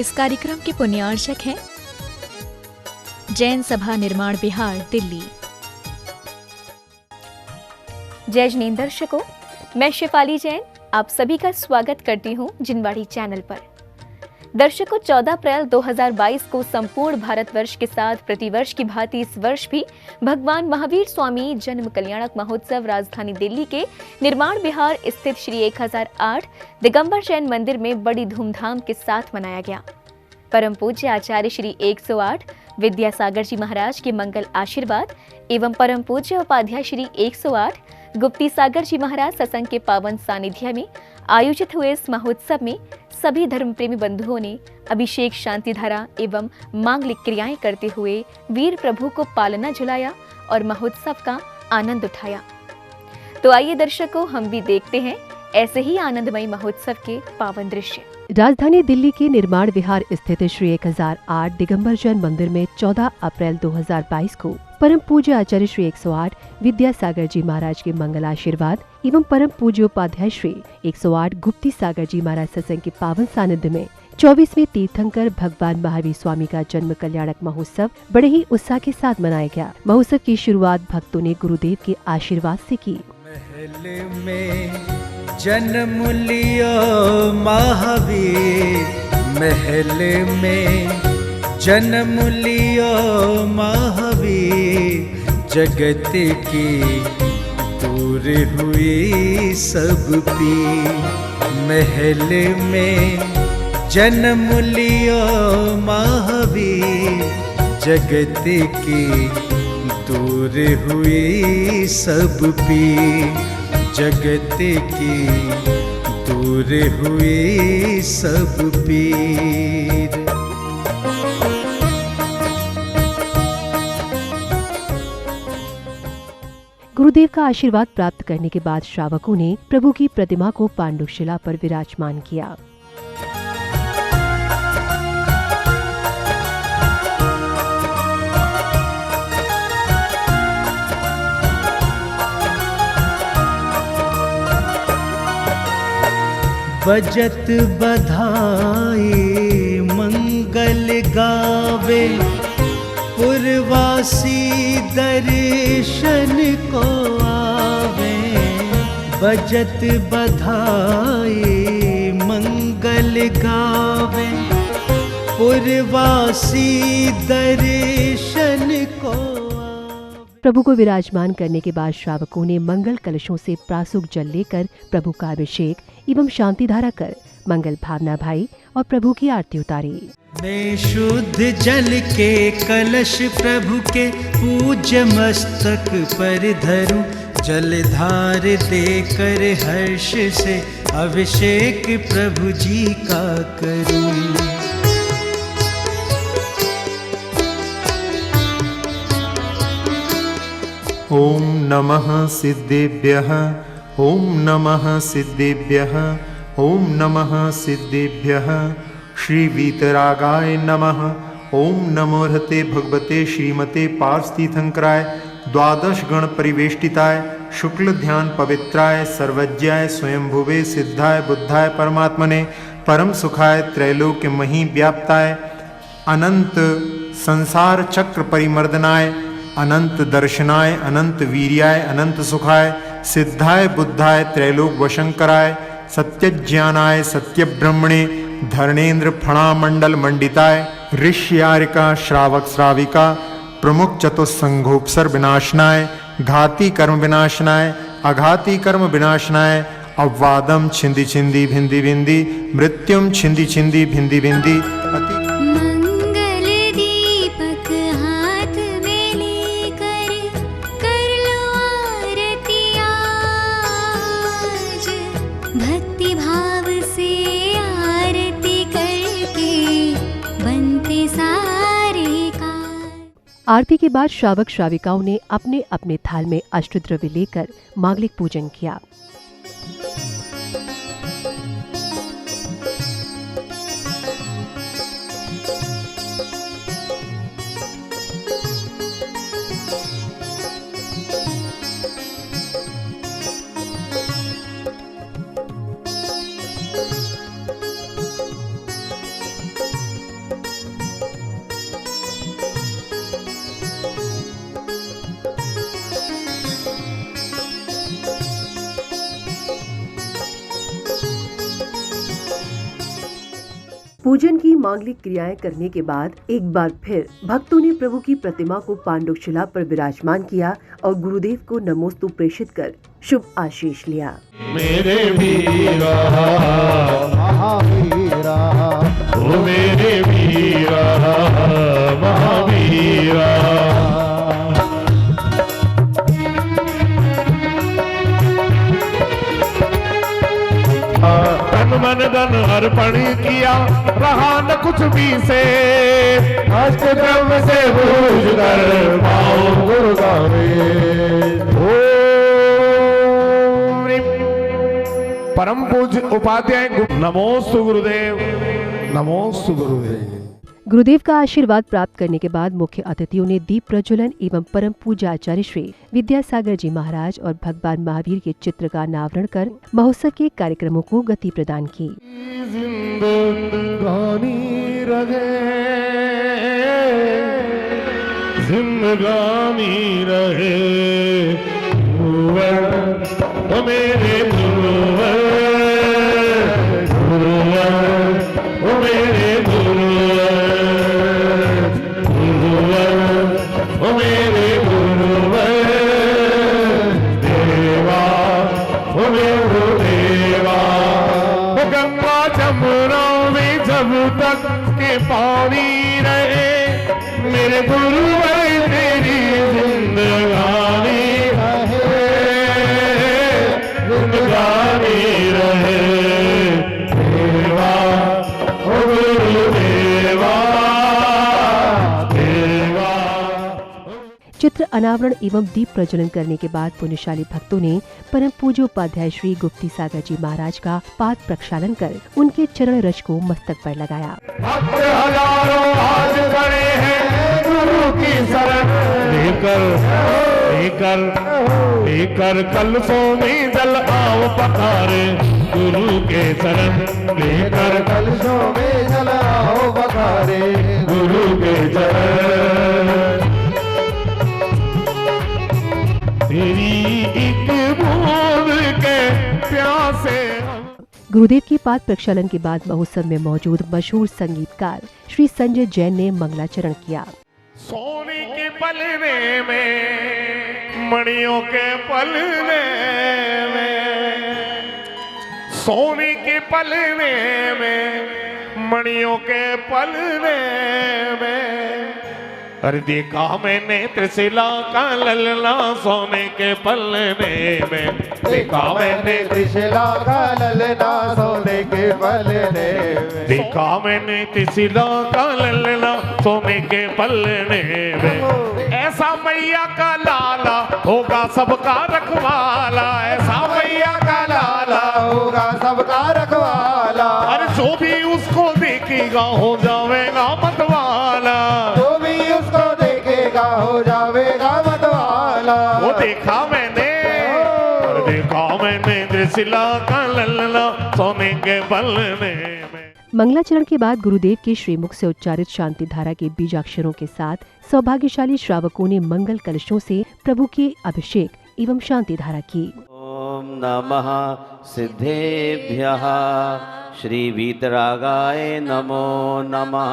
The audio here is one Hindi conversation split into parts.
इस कार्यक्रम के पुण्यार्चक हैं जैन सभा निर्माण बिहार, दिल्ली। जय जैन दर्शकों, मैं शेफाली जैन आप सभी का स्वागत करती हूं जिनवाड़ी चैनल पर। दर्शकों, 14 अप्रैल 2022 को संपूर्ण भारतवर्ष के साथ प्रतिवर्ष की भांति इस वर्ष भी भगवान महावीर स्वामी जन्म कल्याणक महोत्सव राजधानी दिल्ली के निर्माण बिहार स्थित श्री 1008 दिगंबर जैन मंदिर में बड़ी धूमधाम के साथ मनाया गया। परम पूज्य आचार्य श्री 108 विद्यासागर जी महाराज के मंगल आशीर्वाद एवं परम पूज्य उपाध्याय श्री 108 गुप्ती सागर जी महाराज सत्संग के पावन सानिध्य में आयोजित हुए इस महोत्सव में सभी धर्म प्रेमी बंधुओं ने अभिषेक, शांति धारा एवं मांगलिक क्रियाएं करते हुए वीर प्रभु को पालना झुलाया और महोत्सव का आनंद उठाया। तो आइए दर्शकों, हम भी देखते हैं ऐसे ही आनंदमय महोत्सव के पावन दृश्य। राजधानी दिल्ली के निर्माण विहार स्थित श्री 1008 दिगंबर जैन मंदिर में 14 अप्रैल 2022 को परम पूज्य आचार्य श्री 108 विद्यासागर जी महाराज के मंगल आशीर्वाद एवं परम पूज्य उपाध्याय श्री 108 गुप्ती सागर जी महाराज सत्संग के पावन सानिध्य में 24वें तीर्थंकर भगवान महावीर स्वामी का जन्म कल्याणक महोत्सव बड़े ही उत्साह के साथ मनाया गया। महोत्सव की शुरुआत भक्तों ने गुरुदेव के आशीर्वाद से की। महल में जन्म लियो महावीर, महल में जन्म लियो महावीर, जगत की दूर हुई सब पीर। महल में जन्म लियो महावीर, जगत की दूर हुई सब पीर, जगत की दूर हुई सब पीर। गुरुदेव का आशीर्वाद प्राप्त करने के बाद श्रावकों ने प्रभु की प्रतिमा को पांडुशिला पर विराजमान किया। बजत बधाई मंगल गावे, पुरवासी दर्शन को आवे। बजत बधाई मंगल गावे, पुरवासी दर्शन को आवे। प्रभु को विराजमान करने के बाद श्रावकों ने मंगल कलशों से प्रासुक जल लेकर प्रभु का अभिषेक एवं शांति धारा कर मंगल भावना भाई और प्रभु की आरती उतारी। मैं शुद्ध जल के कलश प्रभु के पूज्य मस्तक पर धरूं, जलधार देकर हर्ष से अभिषेक प्रभु जी का करूं। ओम नमः सिद्धेभ्यः, ओम नमः सिद्धेभ्यः, ओम नमः सिद्धेभ्यः। श्री वीतरागाय नमः। ओम नमो हते भगवते श्रीमते पार्षतीर्थंकराय द्वादश गण परिवेष्टिताय शुक्ल ध्यान पवित्राय सर्वज्ञाय स्वयंभुवे सिद्धाय बुद्धाय परमात्मने परम सुखाय त्रैलोक्य मही व्याप्ताय अनंत संसार चक्र परिमर्दनाय अनंत दर्शनाय अनंत वीर्याय अनंत सुखाय सिद्धाय बुद्धाय त्रैलोक वशंकराय सत्यज्ञानाय सत्यब्रह्मणे धर्णेन्द्र फणामंडल मंडिताय ऋष्यारिका श्रावक श्राविका प्रमुख चतुस्संघोपसर विनाशनाय घाती कर्म विनाशनाय अघाती कर्म विनाशनाय अववादम छिंदी छिंदी भिंदी भिंदी मृत्युम छिंदी छिंदी भिंदी भिंदी अति आरती के बाद श्रावक श्राविकाओं ने अपने अपने थाल में अष्टद्रव्य लेकर मांगलिक पूजन किया। पूजन की मांगलिक क्रियाएं करने के बाद एक बार फिर भक्तों ने प्रभु की प्रतिमा को पांडुशिला पर विराजमान किया और गुरुदेव को नमोस्तु प्रेषित कर शुभ आशीष लिया। मेरे वीरा महावीरा, ओ मेरे वीरा महावीरा। तन मन धन अर्पण किया, रहा न कुछ भी से, अष्ट द्रव्य से पूज कर पाओ गुरु परम पूज्य उपाध्याय नमोस्तु गुरुदेव, नमोस्तु गुरुदेव। गुरुदेव का आशीर्वाद प्राप्त करने के बाद मुख्य अतिथियों ने दीप प्रज्वलन एवं परम पूज्य आचार्य श्री विद्यासागर जी महाराज और भगवान महावीर के चित्र का अनावरण कर महोत्सव के कार्यक्रमों को गति प्रदान की। जिंदगानी रहे, जिंदगानी रहे गुरुवर, मेरे गुरुवर, गुरुवर, ओ मेरे गुरुवर, गुरुवर, ओ मेरे गुरुवर, देवा, ओ मेरे देवा। गंगा जमुना में जब तक के पानी रहे, मेरे गुरुवर तेरी जिंदगानी रहे, जिंदगानी रहे देवा, ओ गुरुदेवा, देवा। चित्र अनावरण एवं दीप प्रज्वलन करने के बाद पुण्यशाली भक्तों ने परम पूज्य उपाध्याय श्री गुप्ती सागर जी महाराज का पाद प्रक्षालन कर उनके चरण रज को मस्तक पर लगाया। भक्त हजारों आज खड़े हैं गुरु की शरण लेकर, लेकर, लेकर कलशों में जल आओ पधारे गुरु के शरण, लेकर कलशों में जल आओ पधारे गुरु के शरण। तेरी एक बूंद के प्यासे। गुरुदेव की पाद प्रक्षालन के बाद महोत्सव में मौजूद मशहूर संगीतकार श्री संजय जैन ने मंगलाचरण किया। सोने के पलने में, मणियों के पलने में, सोने के पलने में, मणियों के पलने में, अरे देखा मैंने त्रिशिला का ललना सोने के पलने में, देखा मैंने त्रिशिला का ललना सोने के पलने में, देखा मैंने त्रिशिला का ललना सोने के पलने में। ऐसा मैया का लाला होगा सबका रखवाला, ऐसा मैया का लाला होगा सबका रखवाला, अरे जो भी उसको देखेगा हो जाएगा मतवाला, जो भी उसको देखेगा हो जाएगा मतवाला। वो देखा मैंने, और देखा मैंने त्रिशिला का ललना सोने के पलने में। मंगलाचरण के बाद गुरुदेव के श्रीमुख से उच्चारित शांति धारा के बीजाक्षरों के साथ सौभाग्यशाली श्रावकों ने मंगल कलशों से प्रभु के अभिषेक एवं शांति धारा की। ओम नमः सिद्धेभ्यः श्री वीतरागाय नमो नमः।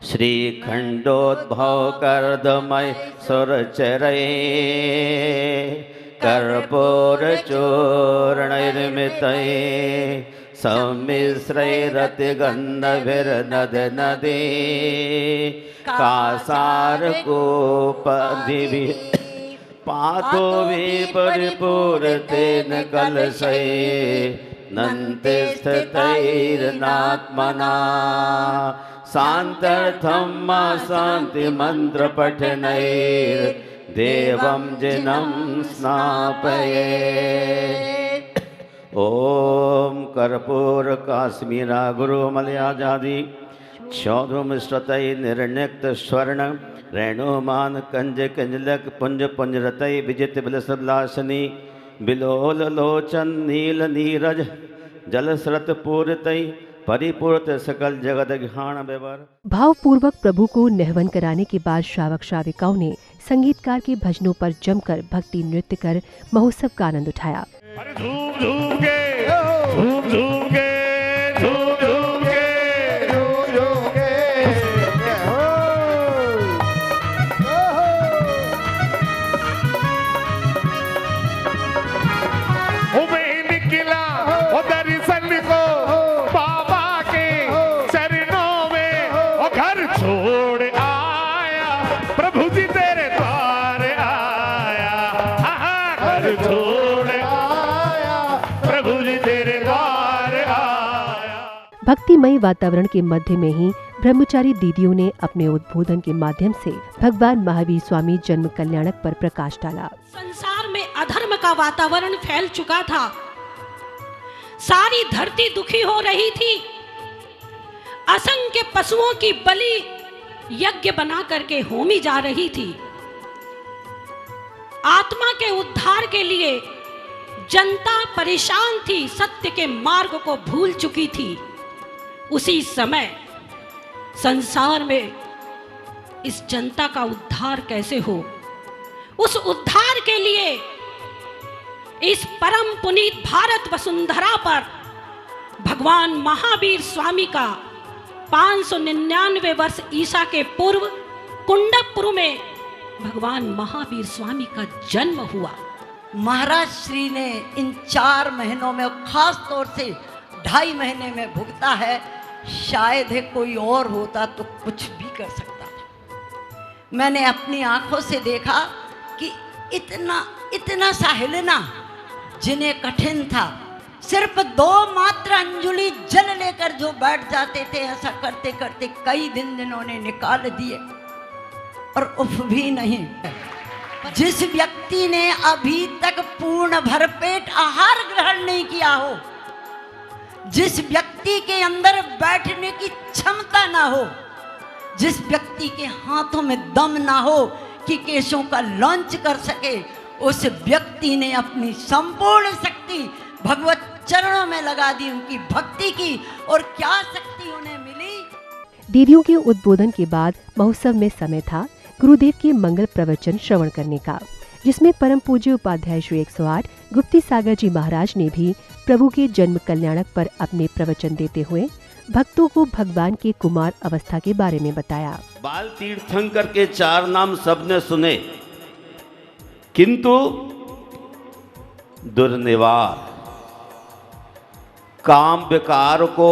श्री खंडोद्भव करदमय सुरचरये कर्पूर चूर्णैर्मितये सम्मिश्रैरति गन्धभिर्नद नदी कासारकूपदिभिः पातो विपरिपूर्तेन कलशै नन्तिस्थितैर्नात्मना शान्तर्थं मा शान्तिमन्त्रपठनैर्देवं जिनं स्नापये। ओम कर्पूर काश्मीरा गुरुमलयाजादि क्षौधुमश्रुतै निर्णिक्त स्वर्ण रेणुमान कंज कंजलक पुंज पुंजरतै विजित बिलसलासनी बिलोल लोचन नील नीरज जलस्रत पूर्तै परिपूर्त सकल जगत घाण व्यवर। भावपूर्वक प्रभु को नहवन कराने के बाद श्रावक श्राविकाओं ने संगीतकार के भजनों पर जमकर भक्ति नृत्य कर महोत्सव का आनंद उठाया। अरे झूम झूम के, झूम झूम के, झूम छोड़ आया, प्रभु जी तेरे द्वार आया। भक्तिमय वातावरण के मध्य में ही ब्रह्मचारी दीदियों ने अपने उद्बोधन के माध्यम से भगवान महावीर स्वामी जन्म कल्याणक पर प्रकाश डाला। संसार में अधर्म का वातावरण फैल चुका था, सारी धरती दुखी हो रही थी, असंख्य पशुओं की बलि यज्ञ बना करके होमी जा रही थी। आत्मा के उद्धार के लिए जनता परेशान थी, सत्य के मार्ग को भूल चुकी थी। उसी समय संसार में इस जनता का उद्धार कैसे हो, उस उद्धार के लिए इस परम पुनीत भारत वसुंधरा पर भगवान महावीर स्वामी का 599 वर्ष ईसा के पूर्व कुंडपुर में भगवान महावीर स्वामी का जन्म हुआ। महाराज श्री ने इन 4 महीनों में, खास तौर से 2.5 महीने में भुगता है। शायद है कोई और होता तो कुछ भी कर सकता था। मैंने अपनी आंखों से देखा कि इतना सा हिलना जिन्हें कठिन था, सिर्फ 2 मात्र अंजुली जल लेकर जो बैठ जाते थे, ऐसा करते करते कई दिन जिन्होंने निकाल दिए और उफ भी नहीं। जिस व्यक्ति ने अभी तक पूर्ण भरपेट आहार ग्रहण नहीं किया हो, जिस व्यक्ति के अंदर बैठने की क्षमता ना हो, जिस व्यक्ति के हाथों में दम ना हो कि केशों का लॉन्च कर सके, उस व्यक्ति ने अपनी संपूर्ण शक्ति भगवत चरणों में लगा दी, उनकी भक्ति की, और क्या शक्ति उन्हें मिली। दीदियों के उद्बोधन के बाद महोत्सव में समय था गुरुदेव के मंगल प्रवचन श्रवण करने का, जिसमें परम पूज्य उपाध्याय श्री 108 गुप्ती सागर जी महाराज ने भी प्रभु के जन्म कल्याणक पर अपने प्रवचन देते हुए भक्तों को भगवान के कुमार अवस्था के बारे में बताया। बाल तीर्थंकर के 4 नाम सबने सुने, किंतु दुर्निवार काम विकार को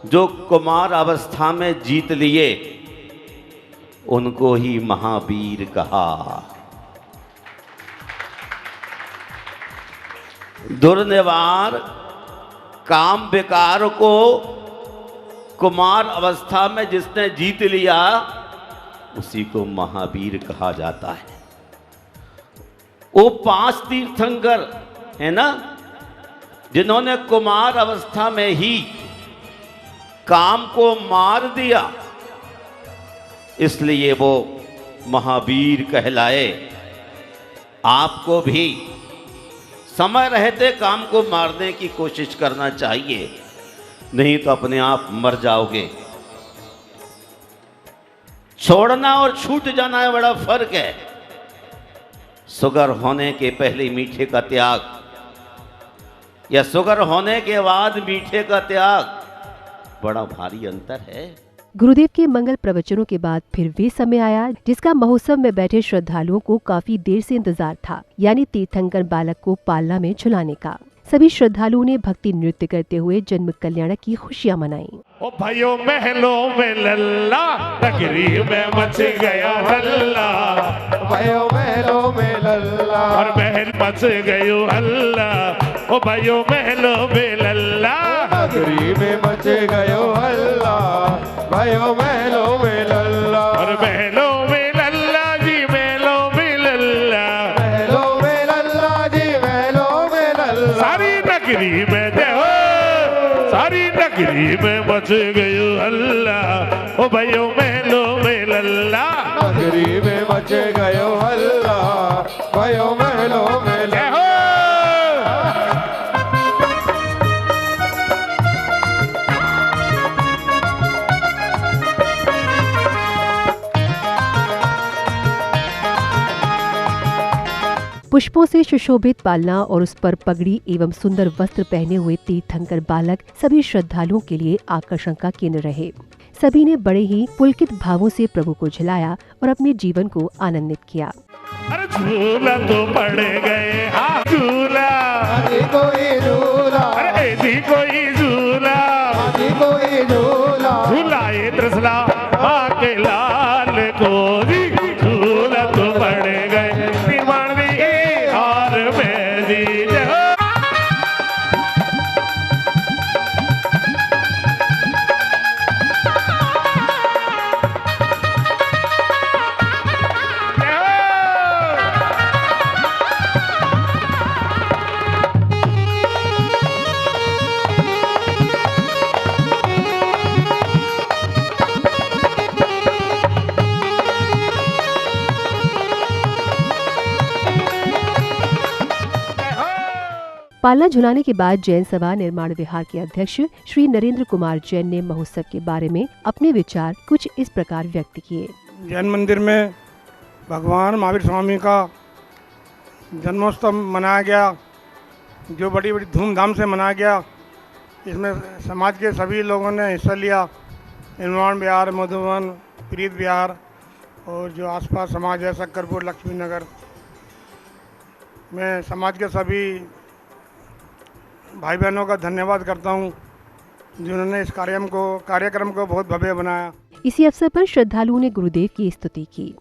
जो कुमार अवस्था में जीत लिए, उनको ही महावीर कहा। दुर्निवार काम विकार को कुमार अवस्था में जिसने जीत लिया, उसी को महावीर कहा जाता है। वो 5 तीर्थंकर है ना, जिन्होंने कुमार अवस्था में ही काम को मार दिया, इसलिए वो महावीर कहलाए। आपको भी समय रहते काम को मारने की कोशिश करना चाहिए, नहीं तो अपने आप मर जाओगे। छोड़ना और छूट जाना है, बड़ा फर्क है। शुगर होने के पहले मीठे का त्याग या शुगर होने के बाद मीठे का त्याग, बड़ा भारी अंतर है। गुरुदेव के मंगल प्रवचनों के बाद फिर वे समय आया जिसका महोत्सव में बैठे श्रद्धालुओं को काफी देर से इंतजार था, यानी तीर्थंकर बालक को पालना में झुलाने का। सभी श्रद्धालुओं ने भक्ति नृत्य करते हुए जन्म कल्याणक की खुशियां मनाई। ओ भाइयों महलों में लल्ला, नगरी में मच गया हल्ला। भाइयों महलों में लल्ला, और महल मच गयो हल्ला। ओ भाइयों महलों में लल्ला, नगरी में मच गयो हल्ला। भाइयों महलों में लल्ला, और महलों में लल्ला जी, महलों में लल्ला, महलों में लल्ला जी, महलों में लल्ला। सारी नगरी में देखो, सारी नगरी में मच गयो हल्ला। ओ भाइयों महलों में लल्ला, नगरी में मच गयो हल्ला। भाइयों महलों में लल्ला। पुष्पों से सुशोभित पालना और उस पर पगड़ी एवं सुंदर वस्त्र पहने हुए तीर्थंकर बालक सभी श्रद्धालुओं के लिए आकर्षण का केंद्र रहे। सभी ने बड़े ही पुलकित भावों से प्रभु को झुलाया और अपने जीवन को आनंदित किया। अरे झूला तो पड़ गए, हाँ झूला, कोई झूला, अरे ऐसी कोई झूला, कोई झूला, झूलाए त्रिशला आके लाल को जी, झूला तो पड़ गए। निर्माण दी पालना झुलाने के बाद जैन सभा निर्माण विहार के अध्यक्ष श्री नरेंद्र कुमार जैन ने महोत्सव के बारे में अपने विचार कुछ इस प्रकार व्यक्त किए। जैन मंदिर में भगवान महावीर स्वामी का जन्मोत्सव मनाया गया, जो बड़ी बड़ी धूमधाम से मनाया गया। इसमें समाज के सभी लोगों ने हिस्सा लिया। निर्माण विहार, मधुबन, प्रीत विहार और जो आसपास समाज है शक्करपुर, लक्ष्मी नगर, मैं समाज के सभी भाई बहनों का धन्यवाद करता हूं जिन्होंने इस कार्यक्रम को बहुत भव्य बनाया। इसी अवसर पर श्रद्धालुओं ने गुरुदेव की स्तुति की।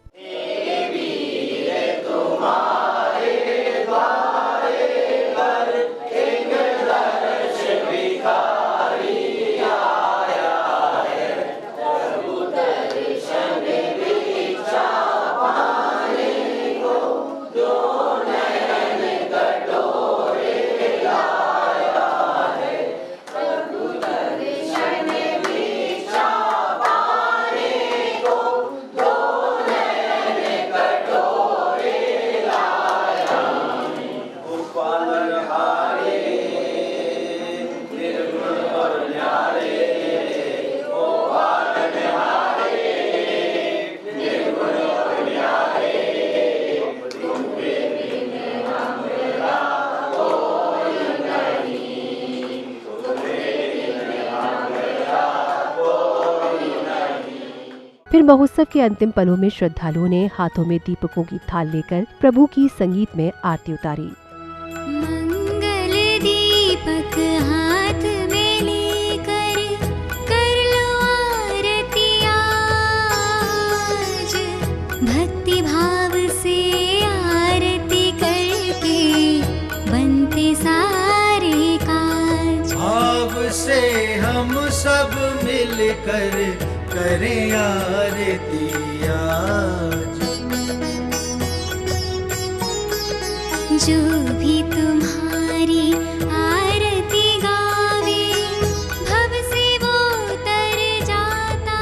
फिर महोत्सव के अंतिम पलों में श्रद्धालुओं ने हाथों में दीपकों की थाल लेकर प्रभु की संगीत में आरती उतारी। मंगल दीपक हाथ में लेकर कर लो आरती आज, भक्ति भाव से आरती करके बनते सारे काज। भाव से हम सब मिलकर करें आरती आज। जो भी तुम्हारी आरती गावे भव से वो तर जाता।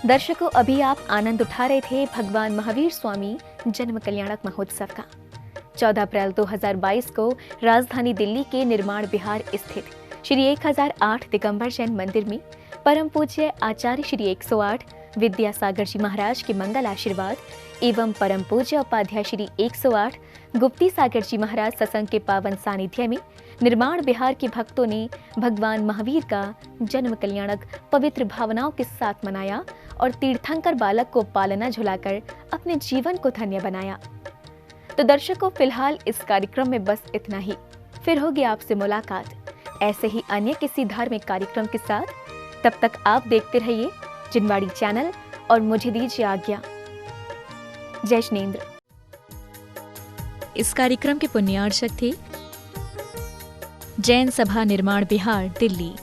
दर्शकों, अभी आप आनंद उठा रहे थे भगवान महावीर स्वामी जन्म कल्याणक महोत्सव का। 14 अप्रैल 2022 को राजधानी दिल्ली के निर्माण विहार स्थित श्री 1008 दिगंबर जैन मंदिर में परम पूज्य आचार्य श्री 108 विद्यासागर जी महाराज के मंगल आशीर्वाद एवं परम पूज्य उपाध्याय श्री 108 गुप्ती सागर जी महाराज सत्संग के पावन सानिध्य में निर्माण विहार के भक्तों ने भगवान महावीर का जन्म कल्याणक पवित्र भावनाओं के साथ मनाया और तीर्थंकर बालक को पालना झुलाकर अपने जीवन को धन्य बनाया। तो दर्शकों, फिलहाल इस कार्यक्रम में बस इतना ही। फिर होगी आपसे मुलाकात ऐसे ही अन्य किसी धार्मिक कार्यक्रम के साथ। तब तक आप देखते रहिए जिनवाड़ी चैनल और मुझे दीजिए आज्ञा। जय श्रीनेंद्र। इस कार्यक्रम के पुण्यार्चक थे जैन सभा निर्माण विहार, दिल्ली।